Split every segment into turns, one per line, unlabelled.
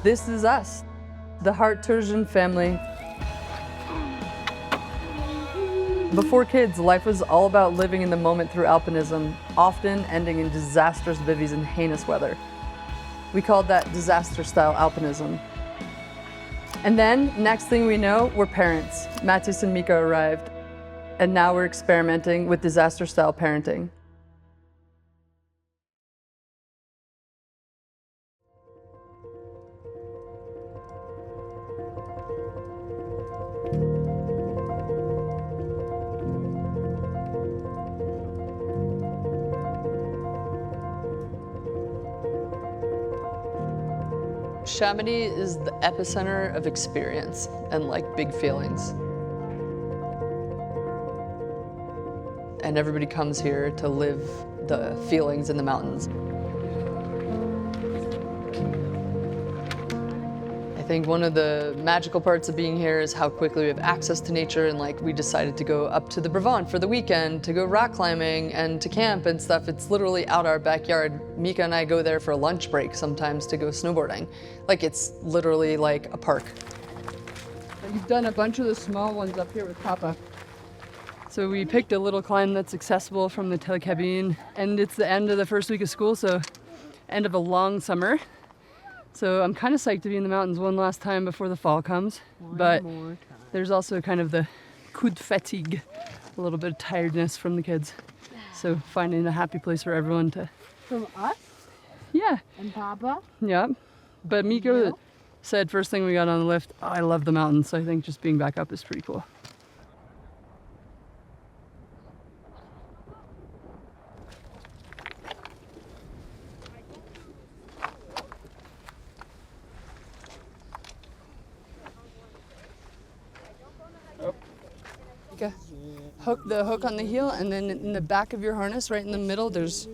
This is us, the Hartturgeon family. Before kids, life was all about living in the moment through alpinism, often ending in disastrous bivvies and heinous weather. We called that disaster-style alpinism. And then, next thing we know, we're parents. Matis and Mika arrived, and now we're experimenting with disaster-style parenting. Chamonix is the epicenter of experience and like big feelings. And everybody comes here to live the feelings in the mountains. I think one of the magical parts of being here is how quickly we have access to nature, and like we decided to go up to the Brevant for the weekend to go rock climbing and to camp and stuff. It's literally out our backyard. Mika and I go there for a lunch break sometimes to go snowboarding. Like it's literally like a park.
You've done a bunch of the small ones up here with Papa. So we picked a little climb that's accessible from the Telekabine, and it's the end of the first week of school, so end of a long summer. So I'm kind of psyched to be in the mountains one last time before the fall comes. But there's also kind of the coup de fatigue, a little bit of tiredness from the kids. So finding a happy place for everyone to...
From us?
Yeah.
And Papa?
Yeah. But Miko said first thing we got on the lift, oh, I love the mountains, so I think just being back up is pretty cool. Hook the hook on the heel, and then in the back of your harness, right in the middle, there's,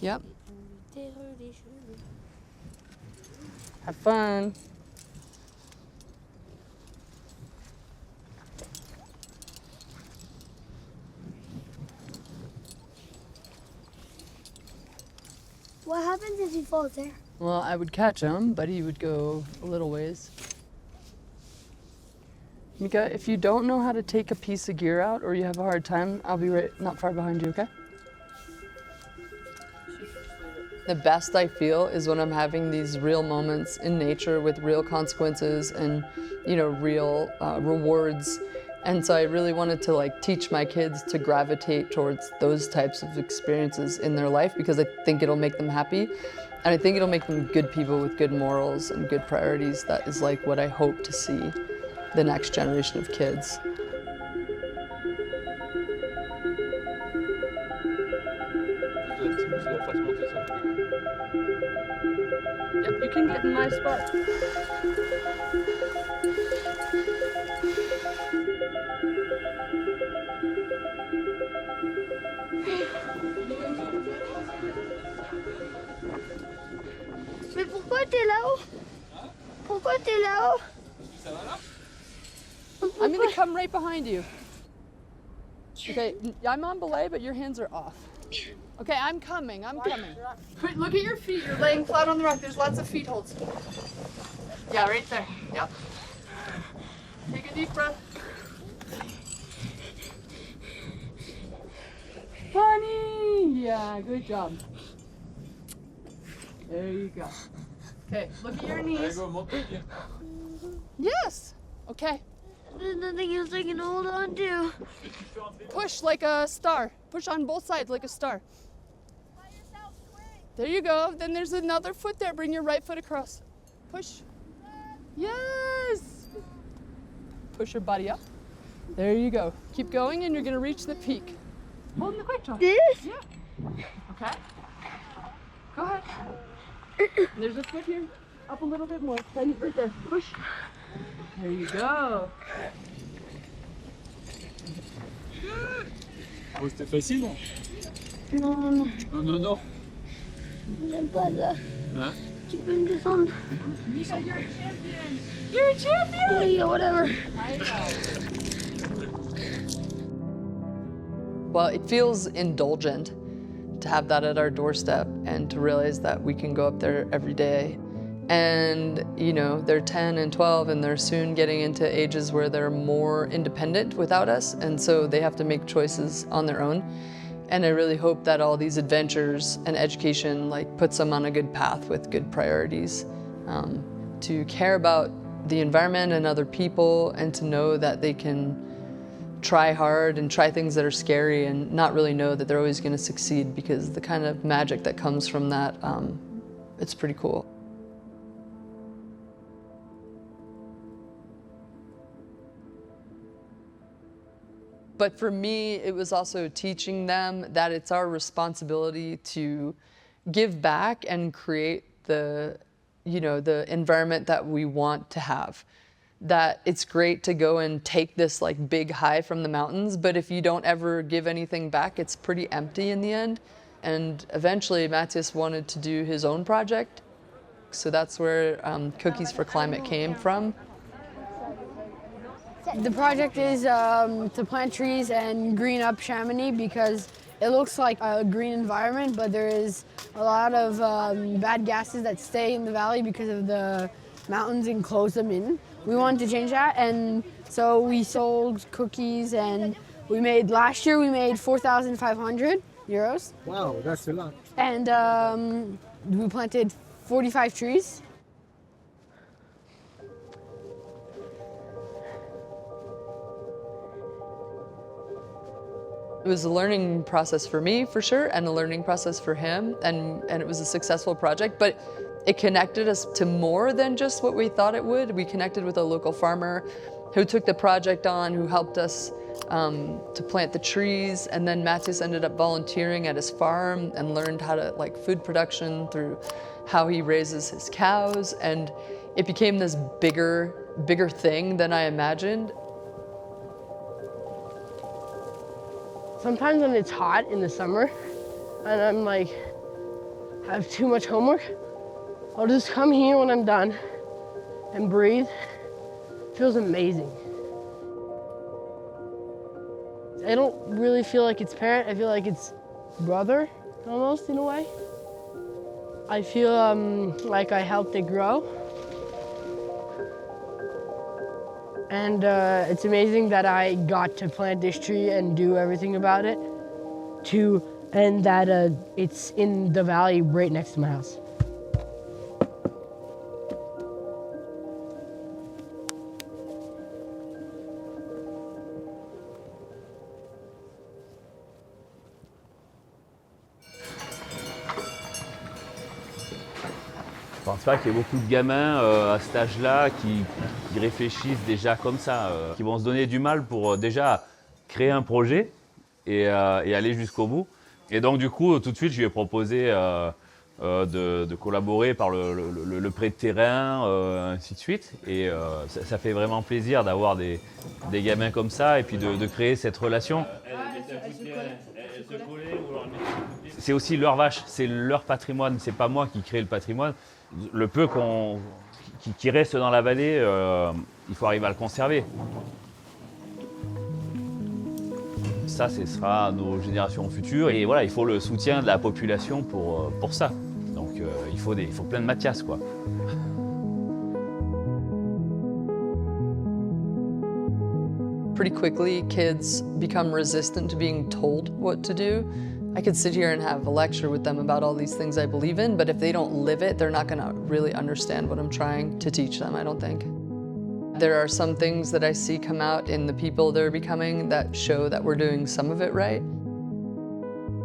yep. Have fun.
What happens if he falls there?
Well, I would catch him, but he would go a little ways. Mika, if you don't know how to take a piece of gear out or you have a hard time, I'll be right not far behind you, okay? The best I feel is when I'm having these real moments in nature with real consequences and, you know, real rewards. And so I really wanted to like teach my kids to gravitate towards those types of experiences in their life, because I think it'll make them happy. And I think it'll make them good people with good morals and good priorities. That is like what I hope to see the next generation of kids. Yep, you can get in my spot.
Mais pourquoi t'es là-haut? Pourquoi t'es là-haut?
I'm gonna come right behind you. Okay, I'm on belay, but your hands are off. Okay, I'm coming. Look at your feet. You're laying flat on the rock. There's lots of feet holds. Yeah, right there. Yep. Take a deep breath. Funny! Yeah, good job. There you go. Okay, look at your knees. Yes! Okay.
There's nothing else I can hold on to.
Push like a star. Push on both sides like a star. There you go. Then there's another foot there. Bring your right foot across. Push. Yes! Push your body up. There you go. Keep going and you're going to reach the peak. Hold in the quick draw.
This?
Yeah. Okay. Go ahead. There's a foot here. Up a little bit more. Then right there. Push. There you go.
Oh, c'était facile, non?
Non.
Non.
J'aime pas ça.
Hein?
Tu peux me descendre?
Mika, you're a champion. You're a champion.
Yeah, whatever.
Well, it feels indulgent to have that at our doorstep and to realize that we can go up there every day And, you know, they're 10 and 12 and they're soon getting into ages where they're more independent without us. And so they have to make choices on their own. And I really hope that all these adventures and education like puts them on a good path with good priorities, to care about the environment and other people, and to know that they can try hard and try things that are scary and not really know that they're always going to succeed, because the kind of magic that comes from that, it's pretty cool. But for me, it was also teaching them that it's our responsibility to give back and create the, you know, the environment that we want to have. That it's great to go and take this like big high from the mountains, but if you don't ever give anything back, it's pretty empty in the end. And eventually Matthias wanted to do his own project. So that's where Cookies for Climate came from.
The project is to plant trees and green up Chamonix, because it looks like a green environment, but there is a lot of bad gases that stay in the valley because of the mountains and close them in. We wanted to change that, and so we sold cookies, and last year we made 4,500 euros.
Wow, that's a lot.
And we planted 45 trees.
It was a learning process for me, for sure, and a learning process for him, and it was a successful project, but it connected us to more than just what we thought it would. We connected with a local farmer who took the project on, who helped us to plant the trees, and then Matthias ended up volunteering at his farm and learned how to, like, food production through how he raises his cows, and it became this bigger thing than I imagined.
Sometimes when it's hot in the summer and I'm like, I have too much homework, I'll just come here when I'm done and breathe. It feels amazing. I don't really feel like it's parent, I feel like it's brother, almost, in a way. I feel like I helped it grow. And it's amazing that I got to plant this tree and do everything about it, and that it's in the valley right next to my house.
Je pense pas qu'il y ait beaucoup de gamins à cet âge-là qui réfléchissent déjà comme ça, qui vont se donner du mal pour déjà créer un projet et aller jusqu'au bout. Et donc du coup, tout de suite, je lui ai proposé de collaborer par le prêt de terrain, ainsi de suite. Et ça fait vraiment plaisir d'avoir des gamins comme ça et puis de créer cette relation. C'est aussi leur vache, c'est leur patrimoine, c'est pas moi qui crée le patrimoine. Le peu qui reste dans la vallée, il faut arriver à le conserver. Ça, ce sera nos générations futures. Et voilà, il faut le soutien de la population pour ça. Donc il faut plein de Mathias, quoi.
Pretty quickly, kids become resistant to being told what to do. I could sit here and have a lecture with them about all these things I believe in, but if they don't live it, they're not gonna really understand what I'm trying to teach them, I don't think. There are some things that I see come out in the people they're becoming that show that we're doing some of it right.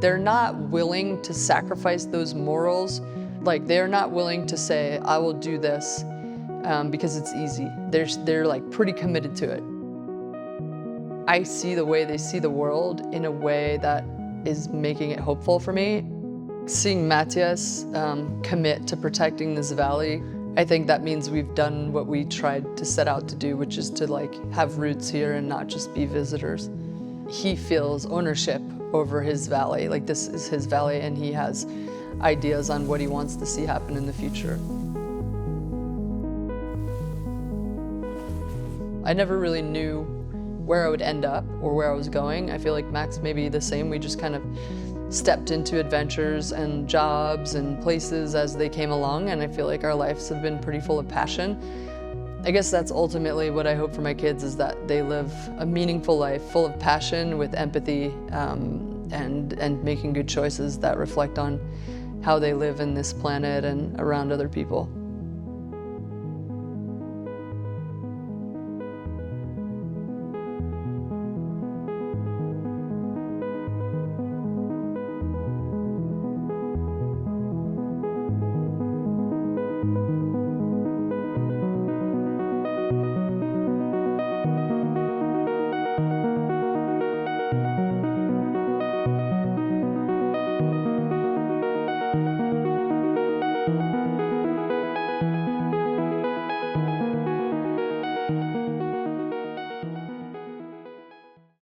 They're not willing to sacrifice those morals. Like, they're not willing to say, I will do this because it's easy. They're like pretty committed to it. I see the way they see the world in a way that is making it hopeful for me. Seeing Matthias commit to protecting this valley, I think that means we've done what we tried to set out to do, which is to like have roots here and not just be visitors. He feels ownership over his valley, like this is his valley, and he has ideas on what he wants to see happen in the future. I never really knew where I would end up or where I was going. I feel like Max may be the same. We just kind of stepped into adventures and jobs and places as they came along, and I feel like our lives have been pretty full of passion. I guess that's ultimately what I hope for my kids, is that they live a meaningful life full of passion with empathy and making good choices that reflect on how they live in this planet and around other people.